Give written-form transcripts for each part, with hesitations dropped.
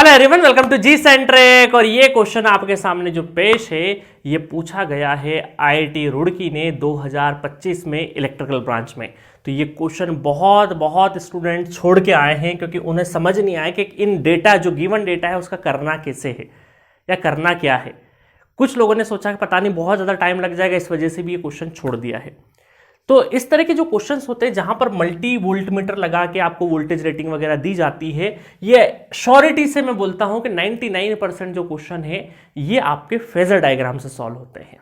Hello everyone, welcome to G centric. और ये question आपके सामने जो पेश है ये पूछा गया है आईआईटी रुड़की ने 2025 में इलेक्ट्रिकल ब्रांच में। तो ये क्वेश्चन बहुत स्टूडेंट छोड़ के आए हैं क्योंकि उन्हें समझ नहीं आया कि इन डेटा जो गिवन डेटा है उसका करना कैसे है या करना क्या है। कुछ लोगों ने सोचा कि पता नहीं बहुत ज़्यादा टाइम लग जाएगा, इस वजह से भी ये क्वेश्चन छोड़ दिया है। तो इस तरह के जो क्वेश्चंस होते हैं जहां पर मल्टी वोल्टमीटर लगा के आपको वोल्टेज रेटिंग वगैरह दी जाती है, ये श्योरिटी से मैं बोलता हूं कि 99% जो क्वेश्चन है ये आपके फेजर डायग्राम से सॉल्व होते हैं,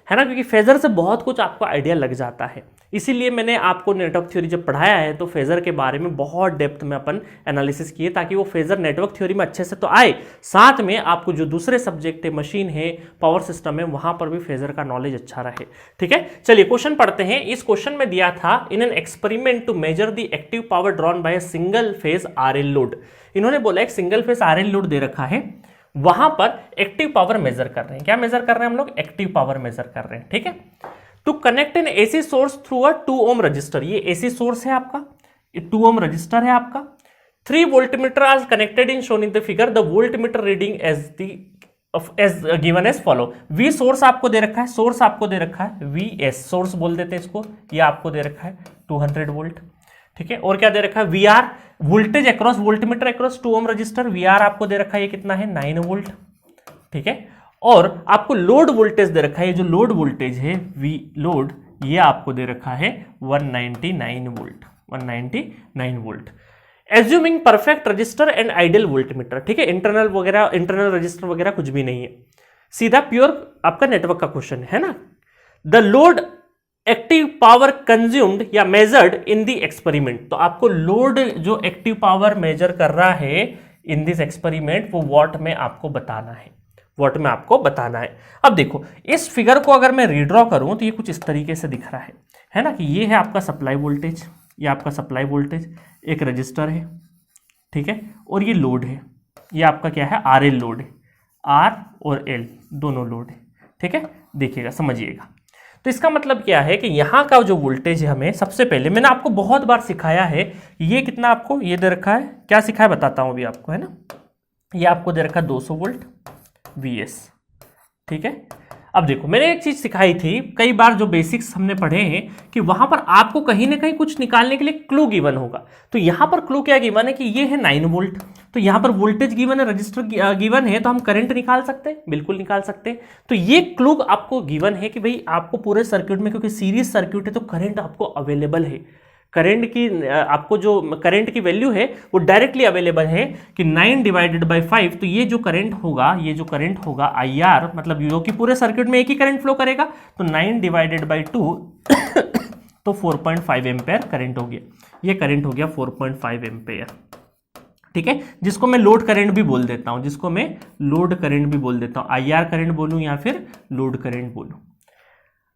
है ना, क्योंकि फेजर से बहुत कुछ आपको आइडिया लग जाता है। इसीलिए मैंने आपको नेटवर्क थ्योरी जब पढ़ाया है तो फेजर के बारे में बहुत डेप्थ में अपन एनालिसिस किए ताकि वो फेजर नेटवर्क थ्योरी में अच्छे से तो आए, साथ में आपको जो दूसरे सब्जेक्ट है, मशीन है, पावर सिस्टम है, वहां पर भी फेजर का नॉलेज अच्छा रहे। ठीक है, चलिए क्वेश्चन पढ़ते हैं। इस क्वेश्चन में दिया था in an experiment to measure the active power drawn by a single phase RL load. इन्होंने बोला एक सिंगल फेज आरएल लोड दे रखा है, वहां पर एक्टिव पावर मेजर कर रहे हैं। क्या मेजर कर रहे हैं हम लोग? एक्टिव पावर मेजर कर रहे हैं। ठीक है, to connect an AC source through a 2 ohm resistor. ये एसी सोर्स है आपका, ये 2 ohm रजिस्टर है आपका। 3 voltmeter are connected in shown in the figure, the voltmeter reading as given as follow. V source आपको दे रखा है, सोर्स आपको दे रखा है वी एस, सोर्स बोल देते हैं इसको। ये आपको दे रखा है 200 वोल्ट। ठीक है, और क्या दे रखा है? V R, voltage across voltmeter across 2 ohm resistor, V R आपको दे रखा है, ये कितना है? 9 वोल्ट। ठीक है, और आपको लोड वोल्टेज दे रखा है, ये जो लोड वोल्टेज है वी लोड, ये आपको दे रखा है 199 volt, 199 volt. Assuming perfect register and ideal voltmeter. ठीक है, इंटरनल वगैरह, इंटरनल रजिस्टर वगैरह कुछ भी नहीं है, सीधा प्योर आपका नेटवर्क का क्वेश्चन है ना। The load active power consumed या मेजर्ड इन द एक्सपेरिमेंट। तो आपको लोड जो एक्टिव पावर मेजर कर रहा है इन दिस एक्सपेरिमेंट वो वॉट में आपको बताना है, वॉट में आपको बताना है। अब देखो इस फिगर को अगर मैं रीड्रॉ करूं तो ये कुछ इस तरीके से दिख रहा है ना, कि ये है आपका सप्लाई वोल्टेज, ये आपका सप्लाई वोल्टेज, एक रजिस्टर है, ठीक है, और ये लोड है, ये आपका क्या है? आर एल लोड है, आर और एल दोनों लोड है। ठीक है, देखिएगा, समझिएगा। तो इसका मतलब क्या है कि यहाँ का जो वोल्टेज है, हमें सबसे पहले मैंने आपको बहुत बार सिखाया है, ये कितना आपको ये दे रखा है, क्या सिखाया बताता हूँ अभी आपको, है ना। ये आपको दे रखा है 200 वोल्ट Vs। ठीक है, अब देखो मैंने एक चीज सिखाई थी कई बार, जो बेसिक्स हमने पढ़े हैं, कि वहां पर आपको कहीं ना कहीं कुछ निकालने के लिए क्लू गिवन होगा। तो यहां पर क्लू क्या गिवन है कि ये है 9 वोल्ट, तो यहां पर वोल्टेज गिवन है, रजिस्टर गिवन है, तो हम करंट निकाल सकते हैं, बिल्कुल निकाल सकते हैं। तो ये क्लू आपको गिवन है कि भाई आपको पूरे सर्किट में, क्योंकि सीरीज सर्किट है तो करंट आपको अवेलेबल है, करंट की आपको जो करंट की वैल्यू है वो डायरेक्टली अवेलेबल है कि 9 डिवाइडेड बाई 5। तो ये जो करंट होगा, ये जो करंट होगा IR, मतलब जो कि पूरे सर्किट में एक ही करंट फ्लो करेगा, तो 9 डिवाइडेड बाई 2 तो 4.5 एम्पेयर करंट हो गया। ये करंट हो गया 4.5 एम्पेयर। ठीक है, जिसको मैं लोड करंट भी बोल देता हूं, जिसको मैं लोड करंट भी बोल देता हूं, IR करंट बोलूं या फिर लोड करंट बोलूं।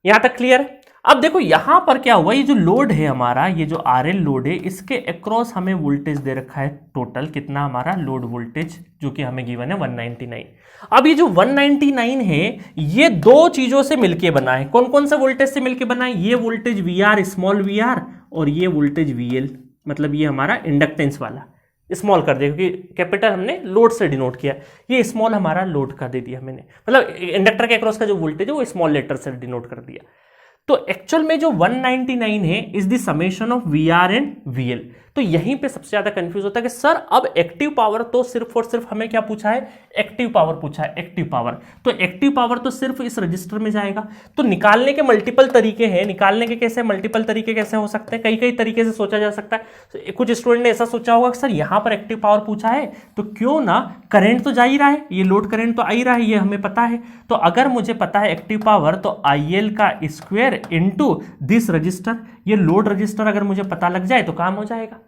यहां तक क्लियर है? अब देखो यहां पर क्या हुआ, ये जो लोड है हमारा, ये जो आरएल लोड है, इसके अक्रॉस हमें वोल्टेज दे रखा है टोटल कितना, हमारा लोड वोल्टेज जो कि हमें गिवन है 199। अब ये जो 199 है ये दो चीजों से मिलके बना है। कौन कौन से वोल्टेज से मिलके बना है? ये वोल्टेज वीआर, स्मॉल वीआर, और ये वोल्टेज वीएल, मतलब ये हमारा इंडक्टेंस वाला, स्मॉल कर दिया क्योंकि कैपिटल हमने लोड से डिनोट किया, ये स्मॉल हमारा लोड का दे दिया मैंने, मतलब इंडक्टर के अक्रॉस का जो वोल्टेज है वो स्मॉल लेटर से डिनोट कर दिया। तो एक्चुअल में जो 199 है is the summation of VR and VL. तो यहीं पे सबसे ज्यादा कंफ्यूज होता है कि सर अब एक्टिव पावर तो सिर्फ और सिर्फ हमें क्या पूछा है? एक्टिव पावर पूछा है, एक्टिव पावर। तो एक्टिव पावर तो सिर्फ इस रजिस्टर में जाएगा। तो निकालने के मल्टीपल तरीके हैं, निकालने के कैसे मल्टीपल तरीके कैसे हो सकते हैं, कई कई तरीके से सोचा जा सकता है। कुछ स्टूडेंट ने ऐसा सोचा होगा कि सर यहाँ पर एक्टिव पावर पूछा है तो क्यों ना करंट तो जा ही रहा है, ये लोड करंट तो आ ही रहा है, ये हमें पता है। तो अगर मुझे पता है एक्टिव पावर तो IL का स्क्वायर इंटू दिस रजिस्टर, ये लोड रजिस्टर अगर मुझे पता लग जाए तो काम हो जाएगा,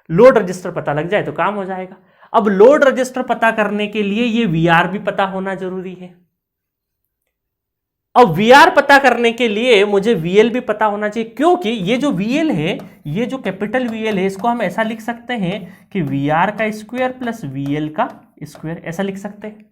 लोड रजिस्टर पता लग जाए तो काम हो जाएगा। अब लोड रजिस्टर पता करने के लिए ये VR भी पता होना जरूरी है। अब VR पता करने के लिए मुझे VL भी पता होना चाहिए, क्योंकि ये जो VL है, ये जो कैपिटल VL है, इसको हम ऐसा लिख सकते हैं कि VR का स्क्वायर प्लस VL का स्क्वायर, ऐसा लिख सकते हैं।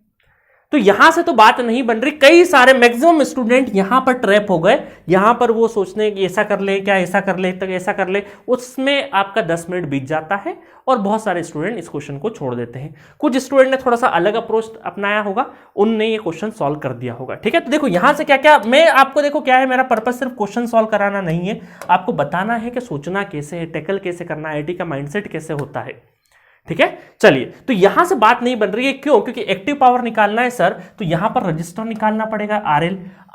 तो यहां से तो बात नहीं बन रही। कई सारे मैक्सिमम स्टूडेंट यहां पर ट्रैप हो गए, यहां पर वो सोचने कि ऐसा कर ले, क्या ऐसा कर ले, तक ऐसा कर ले, उसमें आपका 10 मिनट बीत जाता है और बहुत सारे स्टूडेंट इस क्वेश्चन को छोड़ देते हैं। कुछ स्टूडेंट ने थोड़ा सा अलग अप्रोच अपनाया होगा, उनने ये क्वेश्चन सॉल्व कर दिया होगा। ठीक है, तो देखो यहां से क्या क्या मैं आपको, देखो क्या है मेरा पर्पस, सिर्फ क्वेश्चन सॉल्व कराना नहीं है, आपको बताना है कि सोचना कैसे है, टैकल कैसे करना है, आईटी का माइंडसेट कैसे होता है। ठीक है, चलिए, तो यहां से बात नहीं बन रही है, क्यों? क्योंकि एक्टिव पावर निकालना है सर, तो यहां पर रजिस्टर निकालना पड़ेगा,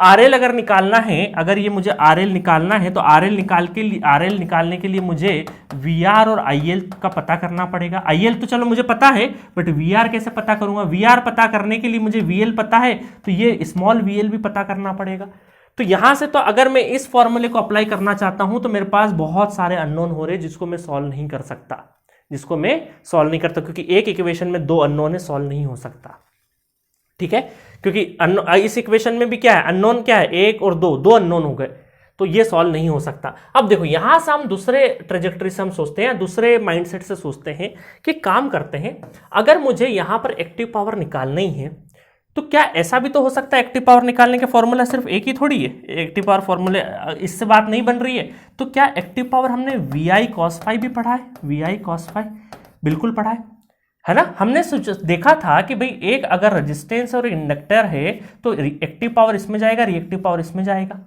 आरएल अगर निकालना है, अगर ये मुझे आरएल निकालना है तो आरएल निकालने के लिए मुझे वीआर और आईएल का पता करना पड़ेगा। आईएल तो चलो मुझे पता है, बट वीआर कैसे पता करूंगा? वीआर पता करने के लिए मुझे वीएल पता है, तो ये स्मॉल वीएल भी पता करना पड़ेगा। तो यहां से तो अगर मैं इस फॉर्मूले को अप्लाई करना चाहता हूं तो मेरे पास बहुत सारे अननोन हो रहे जिसको मैं सॉल्व नहीं कर सकता, क्योंकि एक इक्वेशन में 2 अननोन है, सॉल्व नहीं हो सकता। ठीक है, क्योंकि इस इक्वेशन में भी क्या है, अननोन क्या है, 1 और 2 अननोन हो गए, तो ये सॉल्व नहीं हो सकता। अब देखो यहां से हम दूसरे ट्रेजेक्टरी से हम सोचते हैं, दूसरे माइंडसेट से सोचते हैं कि काम करते हैं, अगर मुझे यहां पर एक्टिव पावर निकालनी है तो क्या ऐसा भी तो हो सकता है, एक्टिव पावर निकालने के फॉर्मूला सिर्फ एक ही थोड़ी है, एक्टिव पावर फॉर्मूले इससे बात नहीं बन रही है। तो क्या एक्टिव पावर हमने वी कॉस फाई भी पढ़ा है, वी कॉस फाई बिल्कुल पढ़ा है ना। हमने देखा था कि भाई एक अगर रेजिस्टेंस और इंडक्टर है तो एक्टिव पावर इसमें जाएगा, रिएक्टिव पावर इसमें जाएगा।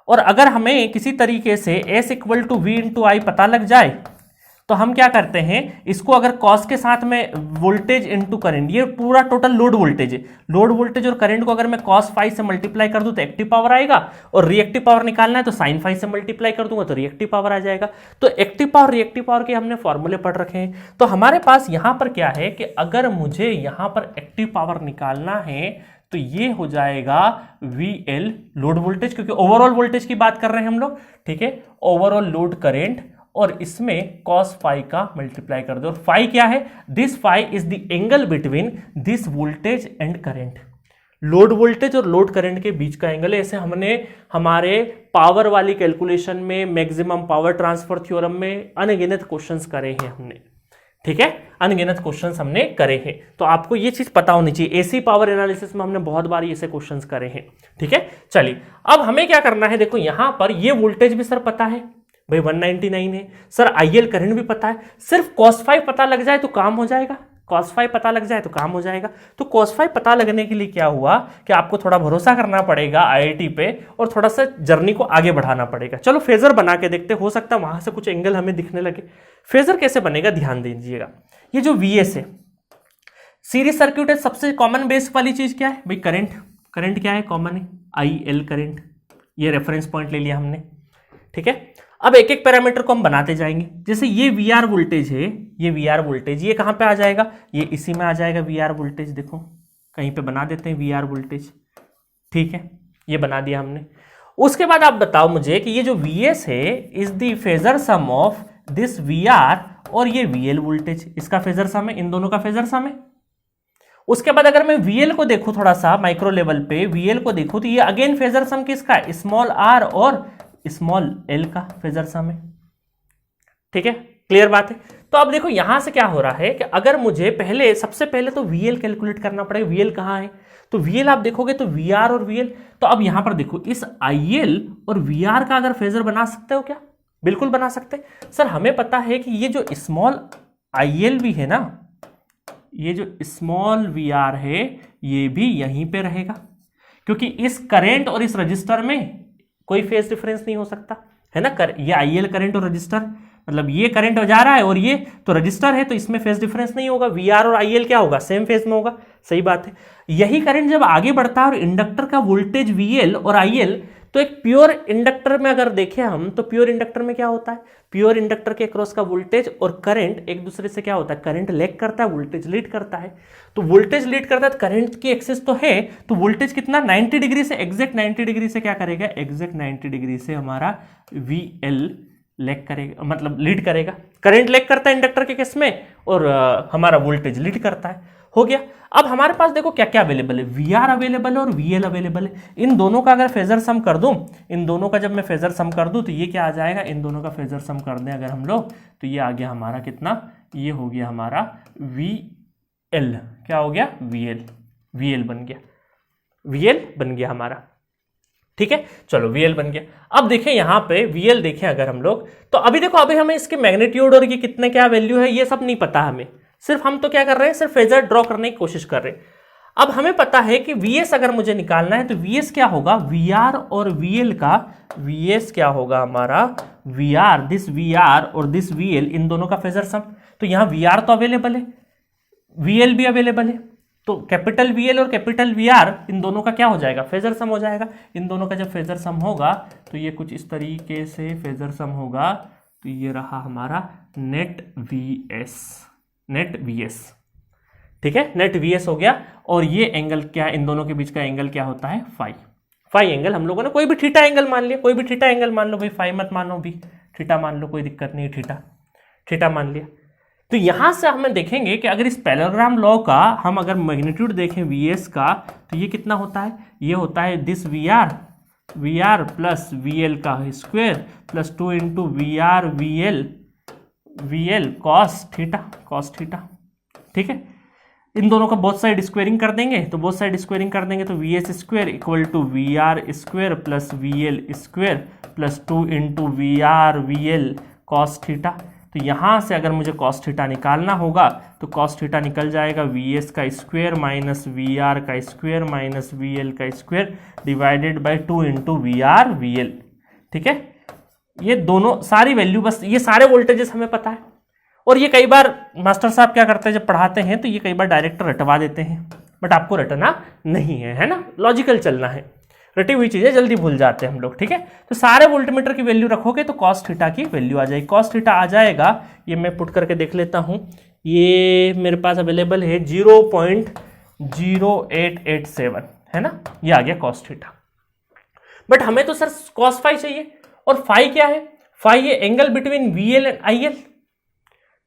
और अगर हमें किसी तरीके से S equal to V into I पता लग जाए तो हम क्या करते हैं, इसको अगर कॉस के साथ में वोल्टेज इनटू करंट, ये पूरा टोटल लोड वोल्टेज है, लोड वोल्टेज और करंट को अगर मैं कॉस फाई से मल्टीप्लाई कर दूं तो एक्टिव पावर आएगा, और रिएक्टिव पावर निकालना है तो साइन फाई से मल्टीप्लाई कर दूंगा तो रिएक्टिव पावर आ जाएगा। तो एक्टिव पावर रिएक्टिव पावर के हमने फॉर्मूले पढ़ रखे हैं। तो हमारे पास यहां पर क्या है कि अगर मुझे यहां पर एक्टिव पावर निकालना है तो ये हो जाएगा VL लोड वोल्टेज, क्योंकि ओवरऑल वोल्टेज की बात कर रहे हैं हम लोग। ठीक है, ओवरऑल लोड करंट, और इसमें कॉस फाई का मल्टीप्लाई कर दो, और फाई क्या है, this phi is the angle between this voltage and current, load voltage और लोड करंट के बीच का एंगल है। ऐसे हमने हमारे पावर वाली कैलकुलेशन में, मैक्सिमम पावर ट्रांसफर थ्योरम में अनगिनत क्वेश्चंस करे हैं हमने। ठीक है, अनगिनत क्वेश्चंस हमने करे हैं, तो आपको ये चीज पता होनी चाहिए। एसी पावर एनालिसिस में हमने बहुत बार ऐसे क्वेश्चंस करे हैं। ठीक है, चलिए अब हमें क्या करना है, देखो यहां पर ये वोल्टेज भी सर पता है भाई 199 है, सर आईएल करंट भी पता है, सिर्फ कॉस फाई पता लग जाए तो काम हो जाएगा, कॉस फाई पता लग जाए तो काम हो जाएगा। तो कॉस फाई पता लगने के लिए क्या हुआ कि आपको थोड़ा भरोसा करना पड़ेगा आईआईटी पे और थोड़ा सा जर्नी को आगे बढ़ाना पड़ेगा। चलो फेजर बना के देखते, हो सकता है वहां से कुछ एंगल हमें दिखने लगे। फेजर कैसे बनेगा ध्यान दीजिएगा, ये जो वीएस है, सीरीज सर्क्यूट है, सबसे कॉमन बेस वाली चीज क्या है भाई, करंट क्या है, कॉमन है आईएल करंट, ये रेफरेंस पॉइंट ले लिया हमने। ठीक है, अब एक एक पैरामीटर को हम बनाते जाएंगे। जैसे ये वीआर वोल्टेज है, ये वीआर वोल्टेज, ये कहां पे आ जाएगा, ये इसी में आ जाएगा वीआर वोल्टेज, देखो कहीं पे बना देते हैं वीआर वोल्टेज। ठीक है, ये बना दिया हमने। उसके बाद आप बताओ मुझे कि ये जो वीएस है is the phasor sum of this VR और ये वीएल वोल्टेज, इसका फेजर सम है, इन दोनों का फेजर सम है। उसके बाद अगर मैं वीएल को देखूं थोड़ा सा माइक्रो लेवल पे, वीएल को देखूं तो ये अगेन फेजर सम किसका है, स्मॉल आर और स्मॉल एल का फेजर सम है। ठीक है, क्लियर बात है। तो अब देखो यहां से क्या हो रहा है कि अगर मुझे सबसे पहले तो वीएल कैलकुलेट करना पड़ेगा। वीएल कहां है, तो वीएल आप देखोगे तो वीआर और वीएल, तो अब यहां पर देखो इस आईएल और वीआर का अगर फेजर बना सकते हो क्या, बिल्कुल बना सकते हैं। सर हमें पता है कि ये जो स्मॉल आईएल भी है ना, ये जो स्मॉल वीआर है ये भी यहीं पे रहेगा, क्योंकि इस करंट और इस रजिस्टर में कोई फेज डिफरेंस नहीं हो सकता है ना। ये आईएल करंट और रजिस्टर, मतलब ये करंट जा रहा है और ये तो रजिस्टर है, तो इसमें फेज डिफरेंस नहीं होगा। वीआर और आईएल क्या होगा, सेम फेज में होगा। सही बात है। यही करंट जब आगे बढ़ता है और इंडक्टर का वोल्टेज वीएल और आईएल, तो एक प्योर इंडक्टर में अगर देखें हम, तो प्योर इंडक्टर में क्या होता है, प्योर इंडक्टर के अक्रॉस का वोल्टेज और करंट एक दूसरे से क्या होता है, करंट लैग करता है, वोल्टेज लीड करता है। तो वोल्टेज लीड करता है, करंट की एक्सेस तो है, तो वोल्टेज कितना 90 डिग्री से, एग्जैक्ट 90 डिग्री से क्या करेगा, एग्जैक्ट 90 डिग्री से हमारा वीएल लैग करेगा, मतलब लीड करेगा। करंट लैग करता है इंडक्टर के केस में और हमारा वोल्टेज लीड करता है। हो गया। अब हमारे पास देखो क्या क्या अवेलेबल है, वीआर अवेलेबल है और वीएल अवेलेबल है। इन दोनों का अगर फेजर सम कर दूं, इन दोनों का जब मैं फेजर सम कर दूं तो ये क्या आ जाएगा, इन दोनों का फेजर सम कर दें अगर हम लोग, तो ये आ गया हमारा कितना, ये हो गया हमारा वीएल। क्या हो गया, वीएल। VL बन गया, VL बन गया हमारा। ठीक है, चलो VL बन गया। अब देखें यहाँ पे VL देखें अगर हम लोग, तो अभी देखो अभी हमें इसके मैग्नीट्यूड और ये कितने क्या वैल्यू है ये सब नहीं पता हमें, सिर्फ हम तो क्या कर रहे हैं, सिर्फ फेजर ड्रॉ करने की कोशिश कर रहे हैं। अब हमें पता है कि VS अगर मुझे निकालना है तो VS क्या होगा, VR और VL का, VS क्या होगा हमारा, VR, दिस VR और दिस VL, इन दोनों का फेजर सम। तो यहाँ VR तो अवेलेबल है, VL भी अवेलेबल है, तो कैपिटल VL और कैपिटल VR इन दोनों का क्या हो जाएगा, फेजर सम हो जाएगा। इन दोनों का जब फेजर सम होगा तो ये कुछ इस तरीके से फेजर सम होगा, तो ये रहा हमारा नेट VS, नेट VS। ठीक है, नेट VS हो गया। और ये एंगल क्या, इन दोनों के बीच का एंगल क्या होता है, फाई। फाई एंगल हम लोगों ने कोई भी थीटा एंगल मान लिया, कोई भी थीटा एंगल मान लो भाई, फाई मत मानो भी, थीटा मान लो, कोई दिक्कत नहीं, थीटा मान लिया। तो यहां से हमें देखेंगे कि अगर इस पैरेललोग्राम लॉ का हम अगर मैग्नीट्यूड देखें VS का, तो ये कितना होता है, ये होता है दिस VR प्लस VL का square plus 2 into VL cos theta. ठीक है, इन दोनों का बोथ साइड स्क्वेयरिंग कर देंगे, तो बोथ साइड स्क्वेयरिंग कर देंगे तो VS square equal to VR square plus VL square plus 2 into VL cos theta. तो यहाँ से अगर मुझे कॉस थीटा निकालना होगा तो कॉस थीटा निकल जाएगा VS का स्क्वायर माइनस VR का स्क्वायर माइनस VL का square divided by 2 into VL। ठीक है, ये दोनों सारी वैल्यू, बस ये सारे वोल्टेजेस हमें पता है। और ये कई बार मास्टर साहब क्या करते हैं जब पढ़ाते हैं, तो ये कई बार डायरेक्ट रटवा देते हैं, बट आपको रटना नहीं है ना, लॉजिकल चलना है, रटी हुई चीजें जल्दी भूल जाते हैं हम लोग। ठीक है, तो सारे वोल्टमीटर की वैल्यू रखोगे तो कॉस थीटा की वैल्यू आ जाएगी। कॉस थीटा आ जाएगा, ये मैं पुट करके देख लेता हूं, ये मेरे पास अवेलेबल है 0.0887 है ना, ये आ गया कॉस थीटा। बट हमें तो सर कॉस फाई चाहिए, और फाई क्या है, फाई ये angle between VL and IL।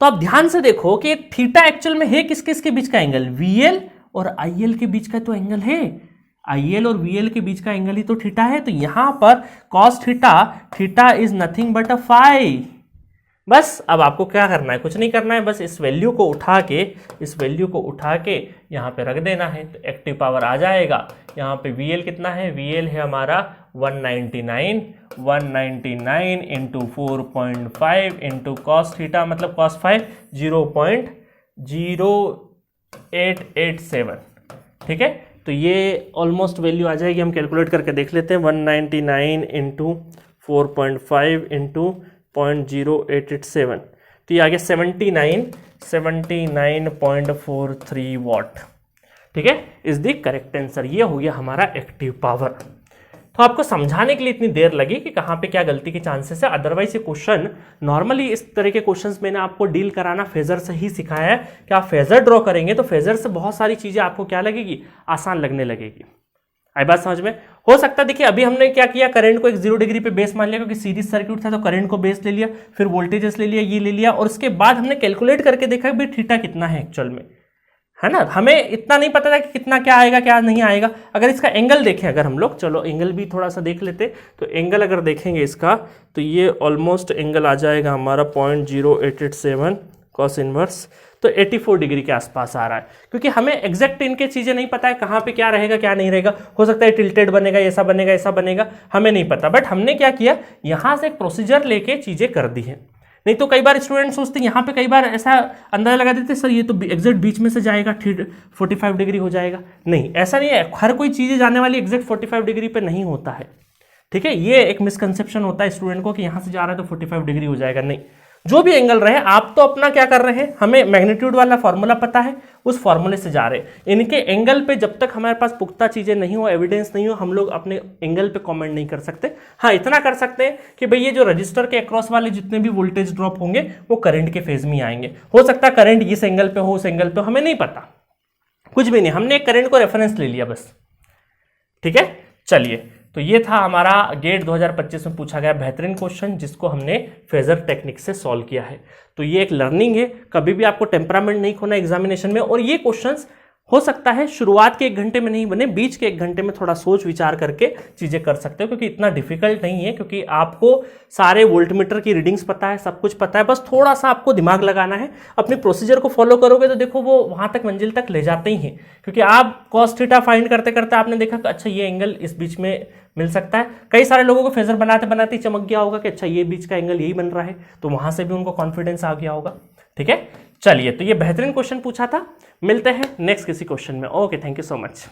तो आप ध्यान से देखो कि थीटा एक्चुअल में है किस किस के बीच का एंगल, VL और IL के बीच का तो एंगल है, IL और VL के बीच का एंगल ही तो थीटा है। तो यहां पर cos theta is nothing but a phi. बस अब आपको क्या करना है, कुछ नहीं करना है, बस इस वैल्यू को उठा के यहाँ पे रख देना है, तो एक्टिव पावर आ जाएगा। यहाँ पे VL कितना है, VL है हमारा 199 इंटू 4.5 इंटू कॉस थीटा, मतलब कॉस फाई 0.0887। ठीक है, तो ये ऑलमोस्ट वैल्यू आ जाएगी, हम कैलकुलेट करके देख लेते हैं। 199 इंटू 4.5 इंटू 0.0887, तो ये आ गया 79.43 वॉट। ठीक है, इज द करेक्ट आंसर। ये हो गया हमारा एक्टिव पावर। तो आपको समझाने के लिए इतनी देर लगी कि कहाँ पे क्या गलती के चांसेस है, अदरवाइज ये क्वेश्चन नॉर्मली इस तरह के क्वेश्चंस मैंने आपको डील कराना फेजर से ही सिखाया है कि आप फेजर ड्रॉ करेंगे तो फेजर से बहुत सारी चीजें आपको क्या लगेगी, आसान लगने लगेगी। आई बात समझ में? हो सकता है, देखिए अभी हमने क्या किया, करंट को एक 0 डिग्री पे बेस मान लिया, क्योंकि सीरीज सर्किट था तो करंट को बेस ले लिया, फिर वोल्टेजेस ले लिया, ये ले लिया, और उसके बाद हमने कैलकुलेट करके देखा कि भाई थीटा कितना है एक्चुअल में, है ना। हमें इतना नहीं पता था कि कितना क्या आएगा क्या नहीं आएगा। अगर इसका एंगल देखें अगर हम लोग, चलो एंगल भी थोड़ा सा देख लेते, तो एंगल अगर देखेंगे इसका, तो ये ऑलमोस्ट एंगल आ जाएगा हमारा 0.0887 कॉस इनवर्स, तो 84 डिग्री के आसपास आ रहा है। क्योंकि हमें एग्जैक्ट इनके चीजें नहीं पता है, कहाँ पे क्या रहेगा क्या नहीं रहेगा, हो सकता है टिल्टेड बनेगा, ऐसा बनेगा ऐसा बनेगा, हमें नहीं पता। बट हमने क्या किया, यहाँ से एक प्रोसीजर लेके चीजें कर दी है। नहीं तो कई बार स्टूडेंट सोचते हैं यहाँ पे, कई बार ऐसा अंदाजा लगा देते सर ये तो एग्जैक्ट बीच में से जाएगा, 45 डिग्री हो जाएगा। नहीं, ऐसा नहीं है, हर कोई चीज़ें जाने वाली एग्जैक्ट 45 डिग्री पे नहीं होता है। ठीक है, ये एक मिसकंसेप्शन होता है स्टूडेंट को कि यहाँ से जा रहा है तो 45 डिग्री हो जाएगा। नहीं, जो भी एंगल रहे, आप तो अपना क्या कर रहे हैं, हमें मैग्नीट्यूड वाला फॉर्मूला पता है, उस फॉर्मूले से जा रहे हैं। इनके एंगल पे जब तक हमारे पास पुख्ता चीजें नहीं हो, एविडेंस नहीं हो, हम लोग अपने एंगल पे कमेंट नहीं कर सकते। हाँ, इतना कर सकते हैं कि भाई ये जो रजिस्टर के अक्रॉस वाले जितने भी वोल्टेज ड्रॉप होंगे वो करंट के फेज में आएंगे। हो सकता है करंट इस एंगल पे हो, उस एंगल पे, हमें नहीं पता, कुछ भी नहीं, हमने करंट को रेफरेंस ले लिया बस। ठीक है, चलिए, तो ये था हमारा गेट 2025 में पूछा गया बेहतरीन क्वेश्चन, जिसको हमने फेजर टेक्निक से सॉल्व किया है। तो ये एक लर्निंग है, कभी भी आपको टेम्परामेंट नहीं खोना एग्जामिनेशन में। और ये क्वेश्चंस हो सकता है शुरुआत के 1 घंटे में नहीं बने, बीच के 1 घंटे में थोड़ा सोच विचार करके चीजें कर सकते हो, क्योंकि इतना डिफिकल्ट नहीं है, क्योंकि आपको सारे वोल्टमीटर की रीडिंग्स पता है, सब कुछ पता है, बस थोड़ा सा आपको दिमाग लगाना है। अपनी प्रोसीजर को फॉलो करोगे तो देखो वो वहां तक मंजिल तक ले जाते ही हैं, क्योंकि आप कॉस थीटा फाइंड करते करते आपने देखा कि अच्छा ये एंगल इस बीच में मिल सकता है। कई सारे लोगों को फेजर बनाते बनाते चमक गया होगा कि अच्छा ये बीच का एंगल यही बन रहा है, तो वहां से भी उनको कॉन्फिडेंस आ गया होगा। ठीक है, चलिए, तो ये बेहतरीन क्वेश्चन पूछा था। मिलते हैं नेक्स्ट किसी क्वेश्चन में। Okay, thank you so much.